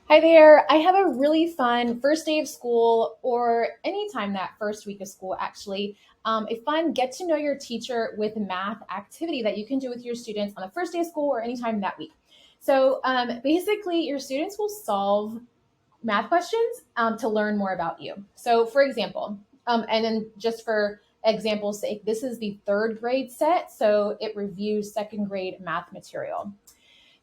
Hi there. I have a really fun first day of school or anytime that first week of school, actually. A fun get to know your teacher with math activity that you can do with your students on the first day of school or anytime that week. So basically, your students will solve math questions to learn more about you. So, for example, and then just for example's sake, this is the third grade set. So it reviews second grade math material.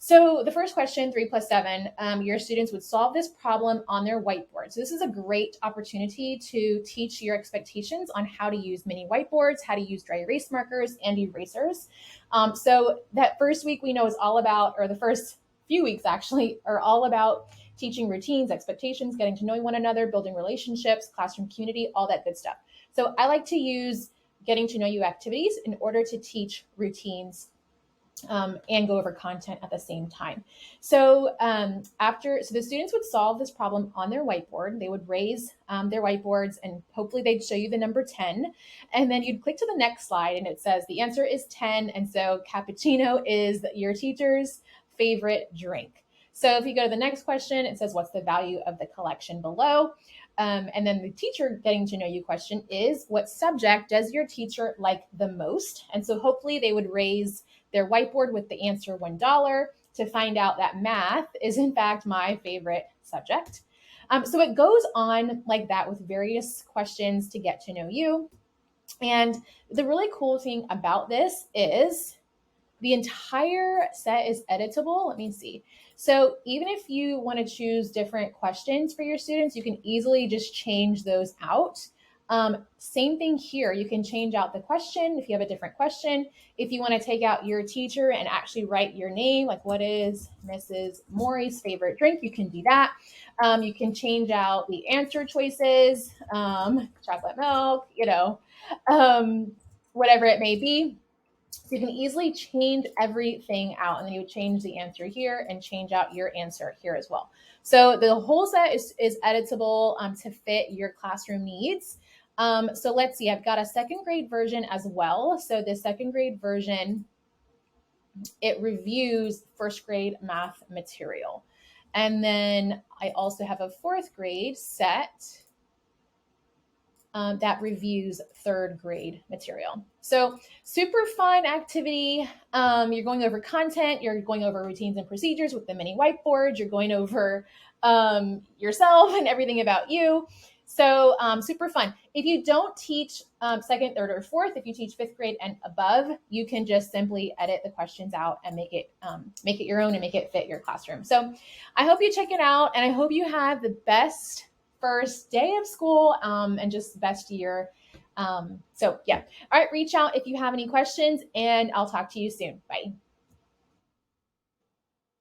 So the first question, 3 plus 7, your students would solve this problem on their whiteboard. So this is a great opportunity to teach your expectations on how to use mini whiteboards, how to use dry erase markers and erasers. So that first week we know is all about, or the first few weeks actually, are all about teaching routines, expectations, getting to know one another, building relationships, classroom community, all that good stuff. So I like to use getting to know you activities in order to teach routines and go over content at the same time. So the students would solve this problem on their whiteboard. They would raise their whiteboards and hopefully they'd show you the number 10. And then you'd click to the next slide and it says the answer is 10. And so cappuccino is your teacher's favorite drink. So if you go to the next question, it says, what's the value of the collection below? And then the teacher getting to know you question is, what subject does your teacher like the most? And so hopefully they would raise their whiteboard with the answer $1 to find out that math is in fact my favorite subject. So it goes on like that with various questions to get to know you. And the really cool thing about this is the entire set is editable. Let me see. So even if you want to choose different questions for your students, you can easily just change those out. Same thing here. You can change out the question if you have a different question. If you want to take out your teacher and actually write your name, like what is Mrs. Maury's favorite drink, you can do that. You can change out the answer choices, chocolate milk, um, whatever it may be. So you can easily change everything out, and then you would change the answer here and change out your answer here as well. So the whole set is editable to fit your classroom needs. So let's see, I've got a second grade version as well. So the second grade version, it reviews first grade math material. And then I also have a fourth grade set that reviews third grade material. So super fun activity. You're going over content, you're going over routines and procedures with the mini whiteboard, you're going over yourself and everything about you. So super fun. If you don't teach second, third, or fourth, if you teach fifth grade and above, you can just simply edit the questions out and make it your own and make it fit your classroom. So I hope you check it out, and I hope you have the best first day of school and just best year. So yeah. All right, reach out if you have any questions, and I'll talk to you soon. Bye.